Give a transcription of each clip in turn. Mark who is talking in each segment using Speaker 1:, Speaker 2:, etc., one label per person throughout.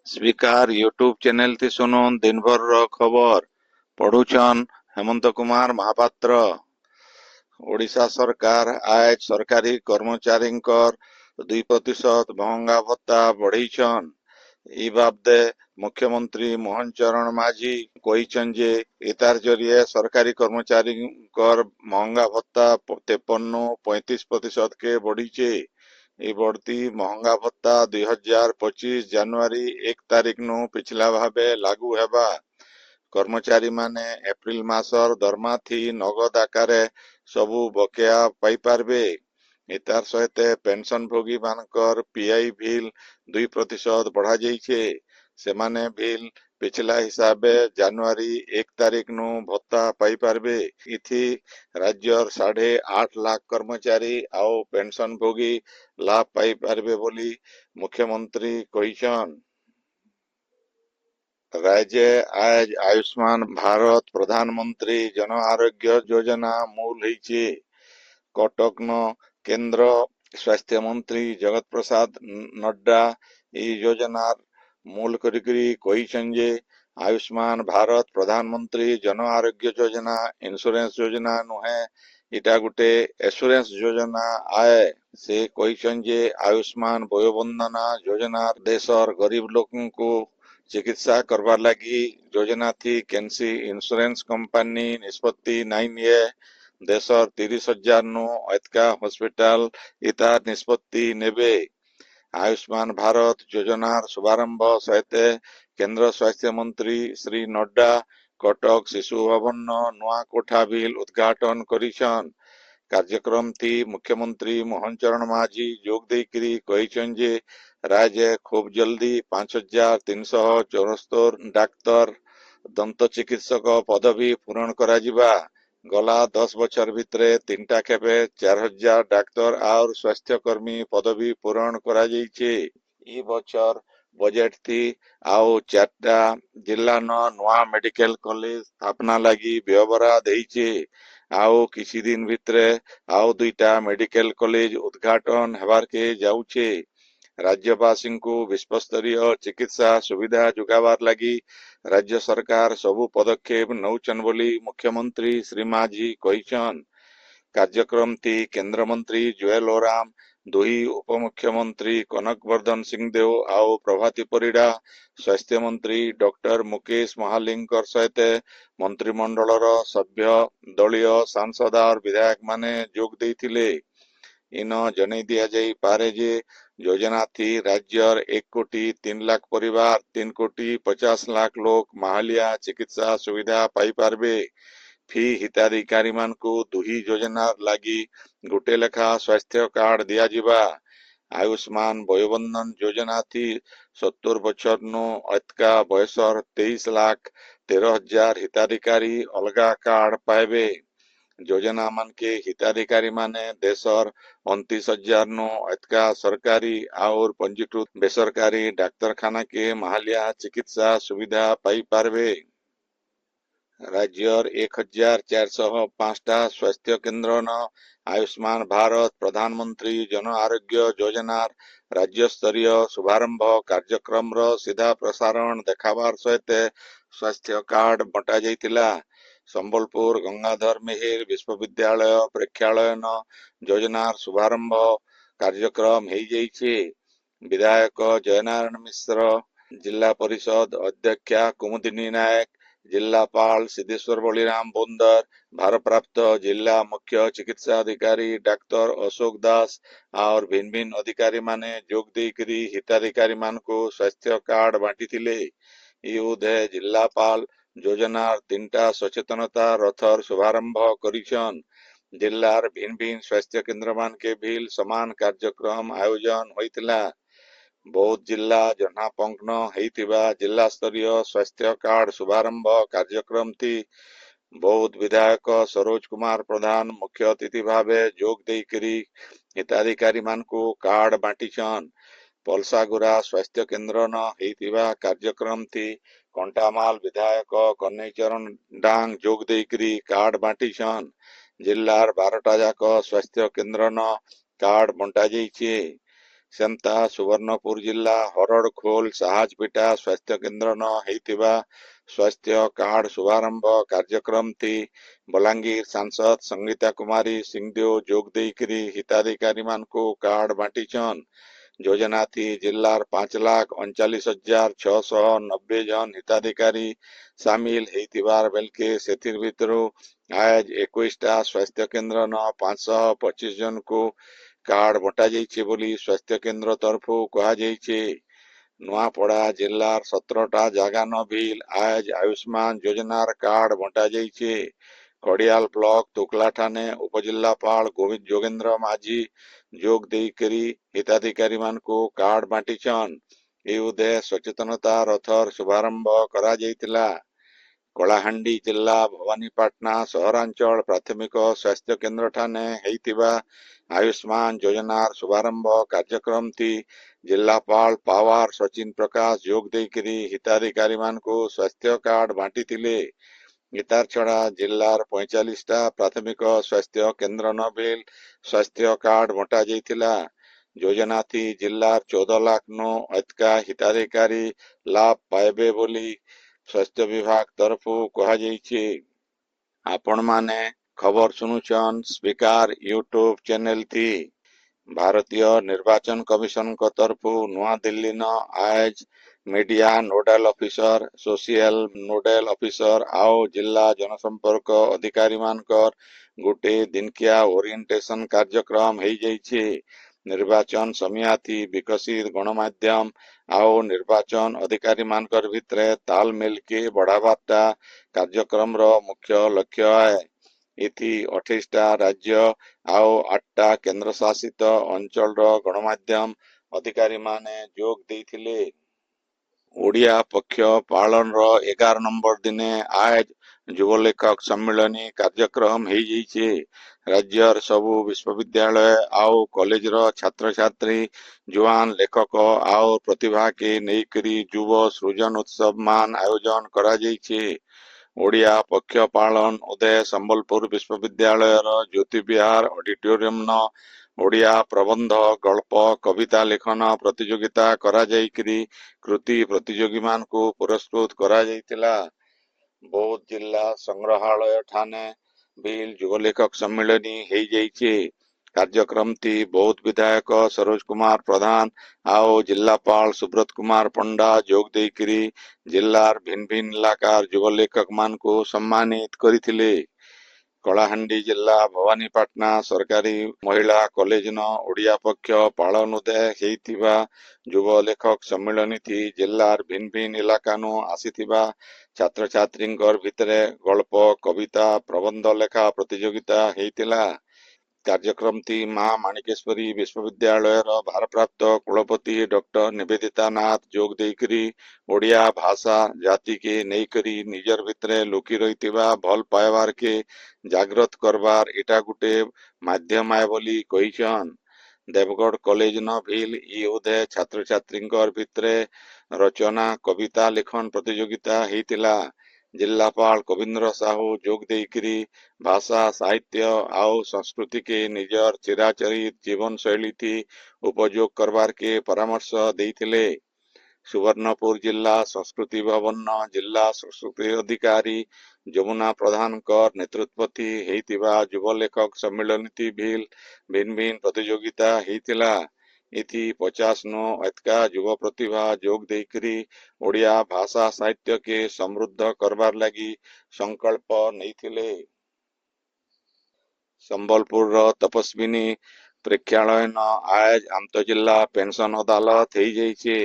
Speaker 1: Speaker YouTube channel थी सुनुन दिन भर रो खबर पढ़ुछन हेमंत कुमार महापात्र। ओडिशा सरकार आज सरकारी कर्मचारींकर 2% महंगा भत्ता बढ़ेइछन। ई बाबदे मुख्यमंत्री मोहन चरण माझी कहिछन जे इतार जरिए सरकारी कर्मचारींकर महंगा भत्ता 53-35% के बढ़ीचे। ई बढ़ती महंगा भत्ता 2025 जनवरी 1 तारिख नु पिछला भाबे लागू हेबा। कर्मचारी माने एप्रिल मासर दरमा थी नगद आकारे सबु बकेया पाई पारबे। इतार सहित पेंशन भोगी मानकर पीआई बिल 2% बढ़ा जाइछे। सेमाने बिल पिछला हिसाबे जनवरी 1 तारिख नु भत्ता पाई पारबे। इथि राज्यर 8.5 लाख कर्मचारी आउ पेंशन भोगी लाभ पाई पारबे बोली मुख्यमंत्री कहिछन। राज्य आज आयुष्मान भारत प्रधानमंत्री जन आरोग्य योजना मूल होइछे। कटक न केंद्र स्वास्थ्य मंत्री जगत प्रसाद नड्डा ई योजनार मूल करिकरी कहिछन जे आयुष्मान भारत प्रधानमंत्री जन आरोग्य योजना इंश्योरेंस योजना नुहे, इटा गुटे एश्योरेंस योजना आए। से कहिछन जे आयुष्मान वयोवंदना योजना देशर गरीब लोगों को चिकित्सा करवार लगी योजना थी केंसी इंश्योरेंस कंपनी निष्पत्ति नाई निये। देशर 30,000 नु अतका हॉस्पिटल इता निष्पत्ति नेबे। आयुष्मान भारत योजनार शुभारंभ सहित केंद्र स्वास्थ्य मंत्री श्री नड्डा कटक शिशु भवन नुआ कोठा बिल उद्घाटन करिछन। कार्यक्रम थी मुख्यमंत्री मोहन चरण माझी जोग देकरी कहिछन जे राज्य खूब जल्दी 5,374 डाक्तर दंत चिकित्सक पदवी पूरण कराजिबा। गला 10 बछर भितरे 3टा खेपे 4,000 डाक्तर और स्वास्थ्यकर्मी पदवी पूरण करा जाइछे। ई बछर बजेट थी आउ 4टा जिला नुआ मेडिकल कॉलेज स्थापना लगी व्यवहार देइछे। आउ किसी दिन भितरे आउ 2टा मेडिकल कॉलेज उद्घाटन हेबार के जाउछे। राज्यवासी को विश्वस्तरीय चिकित्सा सुविधा जुगावार लगी राज्य सरकार सबु पदक्षेप नौचन बोली मुख्यमंत्री श्री माझी कहिछन। कार्यक्रम थी केंद्र मंत्री जुएल ओराम, दुई उपमुख्यमंत्री कनक वर्धन सिंहदेव आउ प्रभाती परिड़ा, स्वास्थ्य मंत्री डॉक्टर मुकेश महालिंकर सहित मंत्रिमंडलर सभ्य दलीय सांसद और विधायक माने जोग देइथिले। इन जनै दिया जाई पारे जे योजना थी राज्यर 1,03,00,000 परिवार 3,50,00,000 लोग माहालिया चिकित्सा सुविधा पाई पारबे। फी हिताधिकारी मान को दुही योजना लगी गोटे लेखा स्वास्थ्य कार्ड दिया जिबा। आयुष्मान वयोवंदन योजना थी 70 बछर नु अतका बयसर 23,13,000 हिताधिकारी अलगा कार्ड पाएबे। योजना मान के हिताधिकारी माने देशर 29,000 नु अतका सरकारी और पंजीकृत बेसरकारी डाक्तरखाना के माहालिया चिकित्सा सुविधा पाई पारबे। राज्यर 1,405टा स्वास्थ्य केंद्र न आयुष्मान भारत प्रधानमंत्री जन आरोग्य योजनार राज्य स्तरीय शुभारंभ कार्यक्रम रो सीधा प्रसारण देखाबार सहित स्वास्थ्य कार्ड बंटा जाइतिला। संबलपुर गंगाधर मेहेर विश्वविद्यालय प्रेक्षालय न योजनार शुभारंभ कार्यक्रम हेई जाइछे। विधायक जयनारायण मिश्र, जिला परिषद अध्यक्षा कुमुदिनी नायक, जिलापाल सिद्धेश्वर बलिराम बोंदर, भारप्राप्त जिला मुख्य चिकित्सा अधिकारी डाक्टर अशोक दास और भिन्न भिन्न अधिकारी माने जोग देकरी हिताधिकारी मान को स्वास्थ्य कार्ड बांटी थिले। युद्धे जिलापाल योजनार 3टा सचेतनता रथर शुभारंभ करिछन। जिलार भिन्न भिन्न स्वास्थ्य केंद्र मान के भी समान कार्यक्रम आयोजन होइतिला। बौद्ध जिला जनापंक्न हेतिबा जिला स्तरीय स्वास्थ्य कार्ड शुभारंभ कार्यक्रम थी बौद्ध विधायक सरोज कुमार प्रधान मुख्य अतिथि भावे जोग देकरी हिताधिकारी मान को कार्ड बांटीछन। पलसागुरा स्वास्थ्य केंद्र न हेतिबा कार्यक्रम थी कंटामाल विधायक कन्हई चरण डांग जोग देकरी कार्ड बांटीछन। जिलार 12टा जाक स्वास्थ्य केंद्र न कार्ड बंटा जाइछे। ସେନ୍ତା ସୁବର୍ଣ୍ଣପୁର ଜିଲ୍ଲା ହରଡ଼ଖୋଲ ସାହାଜପିଟା ସ୍ୱାସ୍ଥ୍ୟ କେନ୍ଦ୍ର ନ ହେଇଥିବା ସ୍ୱାସ୍ଥ୍ୟ କାର୍ଡ ଶୁଭାରମ୍ଭ କାର୍ଯ୍ୟକ୍ରମଟି ବଲାଙ୍ଗୀର ସାଂସଦ ସଙ୍ଗୀତା କୁମାରୀ ସିଂହଦେଓ ଯୋଗ ଦେଇକରି ହିତାଧିକାରୀମାନଙ୍କୁ କାର୍ଡ ବାଣ୍ଟିଛନ୍। ଯୋଜନାଥି ଜିଲ୍ଲାର 5,39,690 ଜନ ହିତାଧିକାରୀ ସାମିଲ ହେଇଥିବାର ବେଲକେ ସେଥିର ଭିତରୁ ଆଜ 21ଟା ସ୍ୱାସ୍ଥ୍ୟ କେନ୍ଦ୍ର ନ 525 ଜଣଙ୍କୁ କାର୍ଡ ବଣ୍ଟାଯାଇଛି ବୋଲି ସ୍ୱାସ୍ଥ୍ୟ କେନ୍ଦ୍ର ତରଫରୁ କୁହାଯାଇଛି। ନୂଆପଡା ଜିଲ୍ଲାର 17ଟା ଜାଗାନ ବିଲ୍ ଆଜ ଆୟୁଷ୍ମାନ ଯୋଜନାର କାର୍ଡ ବଣ୍ଟାଯାଇଛି। ଖଡିଆଲ ବ୍ଲକ ତୁକଲାଠାନେ ଉପଜିଲ୍ଲାପାଳ ଗୋବିନ୍ଦ ଯୋଗେନ୍ଦ୍ର ମାଝୀ ଯୋଗ ଦେଇକରି ହିତାଧିକାରୀମାନଙ୍କୁ କାର୍ଡ ବାଣ୍ଟିଛନ୍। ଏହି ଉଦ୍ଦେଶ୍ୟ ସଚେତନତା ରଥର ଶୁଭାରମ୍ଭ କରାଯାଇଥିଲା। କଳାହାଣ୍ଡି ଜିଲ୍ଲା ଭବାନୀପାଟଣା ସହରାଞ୍ଚଳ ପ୍ରାଥମିକ ସ୍ୱାସ୍ଥ୍ୟ କେନ୍ଦ୍ରଠାନେ ହେଇଥିବା ଆୟୁଷ୍ମାନ ଯୋଜନାର ଶୁଭାରମ୍ଭ କାର୍ଯ୍ୟକ୍ରମଟି ଜିଲ୍ଲାପାଳ ପାୱାର ସଚିନ ପ୍ରକାଶ ଯୋଗ ଦେଇକରି ହିତାଧିକାରୀମାନଙ୍କୁ ସ୍ୱାସ୍ଥ୍ୟ କାର୍ଡ ବାଣ୍ଟିଥିଲେ। ଇତାର ଛଡା ଜିଲ୍ଲାର 45ଟା ପ୍ରାଥମିକ ସ୍ୱାସ୍ଥ୍ୟ କେନ୍ଦ୍ର ନ ବିଲ୍ ସ୍ୱାସ୍ଥ୍ୟ କାର୍ଡ ବଣ୍ଟା ଯାଇଥିଲା। ଯୋଜନାଥି ଜିଲ୍ଲାର 14 ଲାଖ ନୁ ଅଧିକା ହିତାଧିକାରୀ ଲାଭ ପାଇବେ ବୋଲି ସ୍ୱାସ୍ଥ୍ୟ ବିଭାଗ ତରଫରୁ କୁହାଯାଇଛି। ଆପଣମାନେ ଖବର ଶୁଣୁଛନ୍ ସ୍ପିକାର ୟୁଟ୍ୟୁବ ଚ୍ୟାନେଲ ଥି। ଭାରତୀୟ ନିର୍ବାଚନ କମିଶନଙ୍କ ତରଫରୁ ନୂଆଦିଲ୍ଲୀନ ଆଜ media nodal officer social nodal officer ଆଉ ଜିଲ୍ଲା ଜନସମ୍ପର୍କ ଅଧିକାରୀମାନଙ୍କର ଗୋଟେ ଦିନକିଆ ଓରିଏଣ୍ଟେସନ କାର୍ଯ୍ୟକ୍ରମ ହେଇଯାଇଛି। ନିର୍ବାଚନ ସମିଆତି ବିକଶିତ ଗଣମାଧ୍ୟମ ଆଉ ନିର୍ବାଚନ ଅଧିକାରୀମାନଙ୍କର ଭିତରେ ତାଲମେଲକେ ବଢାବାରଟା କାର୍ଯ୍ୟକ୍ରମର ମୁଖ୍ୟ ଲକ୍ଷ୍ୟ है। ଏଥି 28ଟା ରାଜ୍ୟ ଆଉ 8ଟା କେନ୍ଦ୍ରଶାସିତ ଅଞ୍ଚଳର ଗଣମାଧ୍ୟମ ଅଧିକାରୀମାନେ ଯୋଗ ଦେଇଥିଲେ। ଓଡ଼ିଆ ପକ୍ଷ ପାଳନର 11 ନମ୍ବର ଦିନେ ଆଜ ଯୁବ ଲେଖକ ସମ୍ମିଳନୀ କାର୍ଯ୍ୟକ୍ରମ ହେଇଯାଇଛି। ରାଜ୍ୟର ସବୁ ବିଶ୍ୱବିଦ୍ୟାଳୟ ଆଉ କଲେଜର ଛାତ୍ରଛାତ୍ରୀ ଜୁଆନ ଲେଖକ ଆଉ ପ୍ରତିଭାକେ ନେଇକରି ଯୁବ ସୃଜନ ଉତ୍ସବ ମାନ ଆୟୋଜନ କରାଯାଇଛି। ଓଡ଼ିଆ ପକ୍ଷ ପାଳନ ଉଦୟ ସମ୍ବଲପୁର ବିଶ୍ୱବିଦ୍ୟାଳୟର ଜ୍ୟୋତିବିହାର ଅଡିଟୋରିୟମନ ଓଡ଼ିଆ ପ୍ରବନ୍ଧ ଗଳ୍ପ କବିତା ଲେଖନ ପ୍ରତିଯୋଗିତା କରାଯାଇକରି କୃତି ପ୍ରତିଯୋଗୀମାନଙ୍କୁ ପୁରସ୍କୃତ କରାଯାଇଥିଲା। ବୌଦ୍ଧ ଜିଲ୍ଲା ସଂଗ୍ରହାଳୟ ଠାନେ ବିଲ୍ ଯୁବ ଲେଖକ ସମ୍ମିଳନୀ ହେଇଯାଇଛି। କାର୍ଯ୍ୟକ୍ରମଟି ବୌଦ୍ଧ ବିଧାୟକ ସରୋଜ କୁମାର ପ୍ରଧାନ ଆଉ ଜିଲ୍ଲାପାଳ ସୁବ୍ରତ କୁମାର ପଣ୍ଡା ଯୋଗ ଦେଇକରି ଜିଲ୍ଲାର ଭିନ୍ନ ଭିନ୍ନ ଇଲାକାର ଯୁବ ଲେଖକ ମାନଙ୍କୁ ସମ୍ମାନିତ କରିଥିଲେ। କଳାହାଣ୍ଡି ଜିଲ୍ଲା ଭବାନୀପାଟଣା ସରକାରୀ ମହିଳା କଲେଜନ ଓଡ଼ିଆ ପକ୍ଷ ପାଳନ ଉଦୟ ହେଇଥିବା ଯୁବ ଲେଖକ ସମ୍ମିଳନୀଥି ଜିଲ୍ଲାର ଭିନ୍ନ ଭିନ୍ନ ଇଲାକାନୁ ଆସିଥିବା ଛାତ୍ରଛାତ୍ରୀଙ୍କର ଭିତରେ ଗଳ୍ପ କବିତା ପ୍ରବନ୍ଧ ଲେଖା ପ୍ରତିଯୋଗିତା ହେଇଥିଲା। କାର୍ଯ୍ୟକ୍ରମଟି ମା ମାଣିକେଶ୍ୱରୀ ବିଶ୍ୱବିଦ୍ୟାଳୟର ଭାରପ୍ରାପ୍ତ କୁଳପତି ଡକ୍ଟର ନିବେଦିତା ନାଥ ଯୋଗ ଦେଇକରି ଓଡ଼ିଆ ଭାଷା ଜାତିକେ ନେଇକରି ନିଜର ଭିତରେ ଲୁକି ରହିଥିବା ଭଲ ପାଇବାରକେ ଜାଗ୍ରତ କରବାର ଏଟା ଗୋଟେ ମାଧ୍ୟମ ଆଏ ବୋଲି କହିଛନ୍। ଦେବଗଡ଼ କଲେଜନ ଭିଲ ଇ ଉଦୟ ଛାତ୍ରଛାତ୍ରୀଙ୍କର ଭିତରେ ରଚନା କବିତା ଲେଖନ ପ୍ରତିଯୋଗିତା ହେଇଥିଲା। ଜିଲ୍ଲାପାଳ କବୀନ୍ଦ୍ର ସାହୁ ଯୋଗ ଦେଇକରି ଭାଷା ସାହିତ୍ୟ ଆଉ ସଂସ୍କୃତିକେ ନିଜର ଚିରାଚରିତ ଜୀବନ ଶୈଳୀଥି ଉପଯୋଗ କରବାରକେ ପରାମର୍ଶ ଦେଇଥିଲେ। ସୁବର୍ଣ୍ଣପୁର ଜିଲ୍ଲା ସଂସ୍କୃତି ଭବନ ଜିଲ୍ଲା ସଂସ୍କୃତି ଅଧିକାରୀ ଯମୁନା ପ୍ରଧାନଙ୍କ ନେତୃତ୍ୱଥି ହେଇଥିବା ଯୁବ ଲେଖକ ସମ୍ମିଳନୀଥି ଭିଲ ଭିନ୍ନ ଭିନ୍ନ ପ୍ରତିଯୋଗିତା ହେଇଥିଲା। ଏଥି 50 ନୁ ଅଧିକା ଯୁବ ପ୍ରତିଭା ଯୋଗ ଦେଇକରି ଓଡ଼ିଆ ଭାଷା ସାହିତ୍ୟକେ ସମୃଦ୍ଧ କରବାର ଲାଗି ସଂକଳ୍ପ ନେଇଥିଲେ। ସମ୍ବଲପୁରର ତପସ୍ୱିନୀ ପ୍ରେକ୍ଷାଳୟନ ଆଜ ଆନ୍ତଃଜିଲ୍ଲା ପେନସନ ଅଦାଲତ ହେଇଯାଇଛି।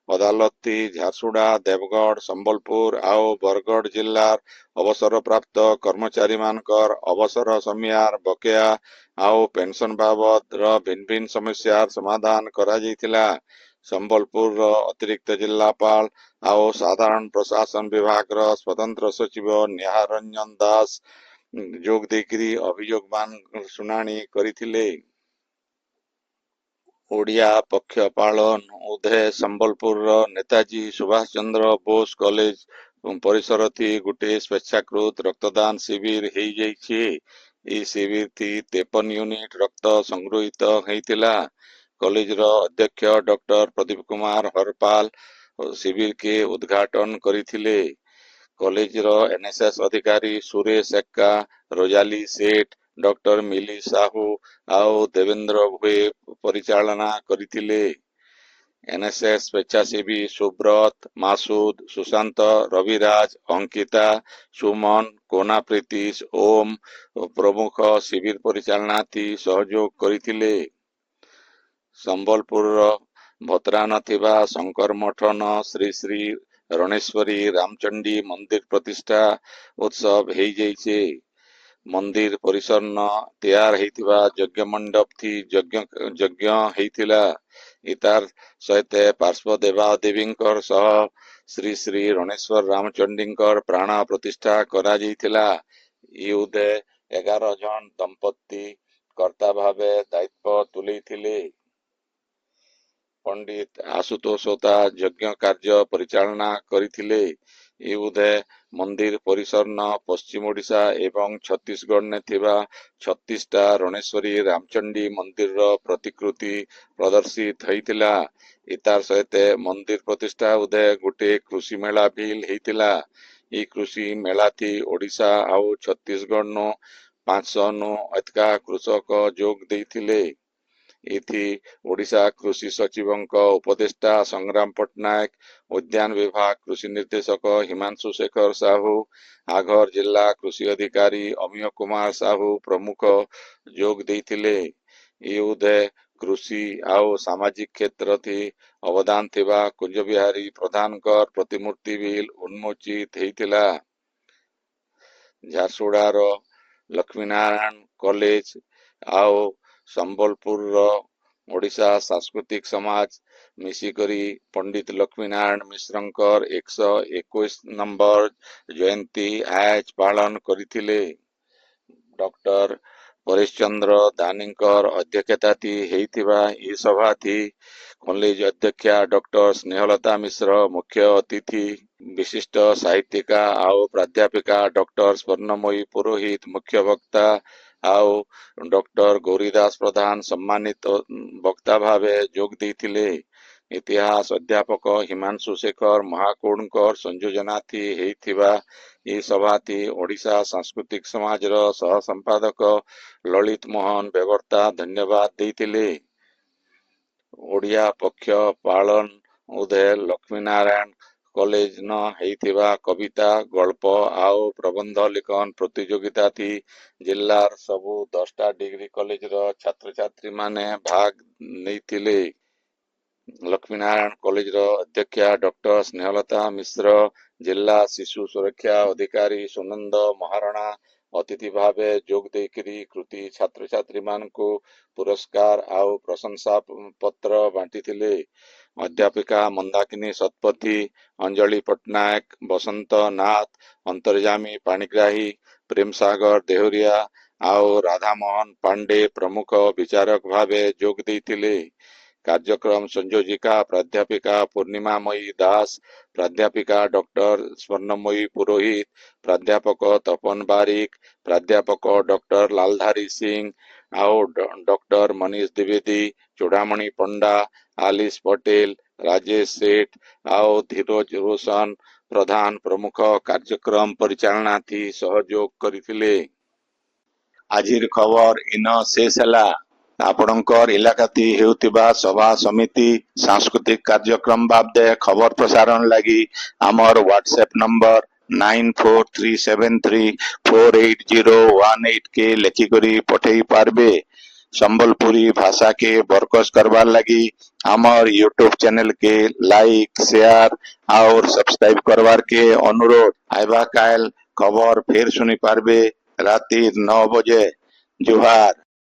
Speaker 1: ଅଦାଲତଟି ଝାରସୁଗୁଡ଼ା ଦେବଗଡ଼ ସମ୍ବଲପୁର ଆଉ ବରଗଡ଼ ଜିଲ୍ଲାର ଅବସରପ୍ରାପ୍ତ କର୍ମଚାରୀମାନଙ୍କର ଅବସର ସମିଆର ବକେୟା ଆଉ ପେନସନ ବାବଦର ଭିନ୍ନ ଭିନ୍ନ ସମସ୍ୟାର ସମାଧାନ କରାଯାଇଥିଲା। ସମ୍ବଲପୁରର ଅତିରିକ୍ତ ଜିଲ୍ଲାପାଳ ଆଉ ସାଧାରଣ ପ୍ରଶାସନ ବିଭାଗର ସ୍ୱତନ୍ତ୍ର ସଚିବ ନିହାର ରଞ୍ଜନ ଦାସ ଯୋଗ ଦେଇକରି ଅଭିଯୋଗ ମାନ ଶୁଣାଣି କରିଥିଲେ। ଓଡ଼ିଆ ପକ୍ଷ ପାଳନ ଉଦୟ ସମ୍ବଲପୁରର ନେତାଜୀ ସୁଭାଷ ଚନ୍ଦ୍ର ବୋଷ କଲେଜ ପରିସରଥି ଗୋଟେ ସ୍ୱେଚ୍ଛାକୃତ ରକ୍ତଦାନ ଶିବିର ହେଇଯାଇଛି। ଏହି ଶିବିରଥି 53 ୟୁନିଟ ରକ୍ତ ସଂଗୃହୀତ ହେଇଥିଲା। कॉलेज रो अध्यक्ष डॉक्टर प्रदीप कुमार हरपाल शिविर के उद्घाटन करिथिले। कॉलेज रो एनएसएस अधिकारी सुरेश एक्का, रोजाली सेठ, डॉक्टर मिली साहू आउ देवेंद्र भुए परिचालना करिथिले। एनएसएस स्वेच्छासेवी सुब्रत, मासूद, सुशांत, रविराज, अंकिता, सुमन, कोना प्रीतिश, ओम प्रमुख शिविर परिचालना थी सहयोग करिथिले। संबलपुर भतरान थिबा शंकर मठन श्री श्री रणेश्वरी रामचंडी मंदिर प्रतिष्ठा उत्सव हेई जाइछे। मंदिर परिसर न तैयार हेइथिबा यज्ञ मंडप थी यज्ञ हेइथिला। इतार सहित पार्श्व देवादेवींकर सह श्री श्री रणेश्वर रामचंडींकर प्राण प्रतिष्ठा करा जाइथिला। युदे 11 जन दंपत्ति कर्ता भावे दायित्व तुलेइथिले। पंडित आशुतोष होता यज्ञ कार्य परिचालना करिथिले। युदे मंदिर परिसर न पश्चिम ओडिशा एवं छत्तीसगढ़ ने थिबा 36टा रणेश्वरी रामचंडी मंदिर रो प्रतिकृति प्रदर्शित हेइथिला। इतार सहित मंदिर प्रतिष्ठा उदे गुटे कृषि मेला भी हेइथिला। ई कृषि मेला थी ओडिशा आउ छत्तीसगढ़ नो 500 नु अधिका कृषक जोग देइथिले। इथि ओडिशा कृषि सचिवंक उपदेष्टा संग्राम पट्टनायक, उद्यान विभाग कृषि निर्देशक हिमांशु शेखर साहू, आघर जिला कृषि अधिकारी अमीय कुमार साहू प्रमुख जोग देइथिले। युदे कृषि आउ सामाजिक क्षेत्र थी अवदान थिबा कुंज बिहारी प्रधानकर प्रतिमूर्ति भी उन्मोचित हेइथिला। झारसुगुड़ार लक्ष्मीनारायण कॉलेज आउ संबलपुर ओडिशा सांस्कृतिक समाज मिसिकरी पंडित लक्ष्मीनारायण मिश्रंकर 121 नंबर जयंती आज पालन करिथिले। डॉक्टर परेश चंद्र दानीकर अध्यक्षता थी हेइथिबा ई सभा थी कॉलेज अध्यक्षा डॉक्टर स्नेहलता मिश्र मुख्य अतिथि, विशिष्ट साहित्यिका आउ प्राध्यापिका डॉक्टर स्वर्णमयी पुरोहित मुख्य वक्ता आउ डॉक्टर गौरीदास प्रधान सम्मानित वक्ता भावे जोग देइथिले। इतिहास अध्यापक हिमांशु शेखर महाकोणकर संयोजना थी हेइथिबा ई सभा थी ओडिशा सांस्कृतिक समाज रो सह संपादक ललित मोहन बेगर्ता धन्यवाद देइथिले। ओडिया पक्ष पालन उदे लक्ष्मीनारायण कॉलेज न हेइथिबा कविता गल्प आउ प्रबंध लिखन प्रतियोगिता थी जिल्लार सबु 10टा डिग्री कॉलेज रो छात्र छात्री माने भाग नेइथिले। लक्ष्मीनारायण कॉलेज रो अध्यक्षा डॉक्टर स्नेहलता मिश्र, जिला शिशु सुरक्षा अधिकारी सुनंद महाराणा अतिथि भावे जोग देकरी कृति छात्र छात्री मानकु पुरस्कार आउ प्रशंसा पत्र बांटिथिले। अध्यापिका मंदाकिनी शतपथी, अंजलि पट्टनायक, बसंत नाथ, अंतर्जामी पाणिग्राही, प्रेम सागर देहुरिया आउ राधामोहन पांडे प्रमुख विचारक भावे जोग देइथिले। कार्यक्रम संयोजिका प्राध्यापिका पूर्णिमामयी दास, प्राध्यापिका डॉक्टर स्वर्णमयी पुरोहित, प्राध्यापक तपन बारिक, प्राध्यापक डॉक्टर लालधारी सिंह आउ डॉक्टर मनीष द्विवेदी, चूड़ामणि पंडा, आलिस पटेल, राजेश सेठ आउ धीरज रोशन प्रधान प्रमुख कार्यक्रम परिचालना थी सहयोग करिथिले। आजिर खबर इन शेष हैला। आपणकर इलाकाती हेउतिबा सभा समिति सांस्कृतिक कार्यक्रम बाबदे खबर प्रसारण लगी आमर व्हाट्सएप नंबर 9437348018 के लेखिकरी पठेई पारबे। संबलपुरी भाषा के बरकस करवार लगी आमर यूट्यूब चैनल के लाइक शेयर और सब्सक्राइब करवार के अनुरोध। आइबा काल खबर फिर सुनी पारबे राती 9 बजे। जुहार।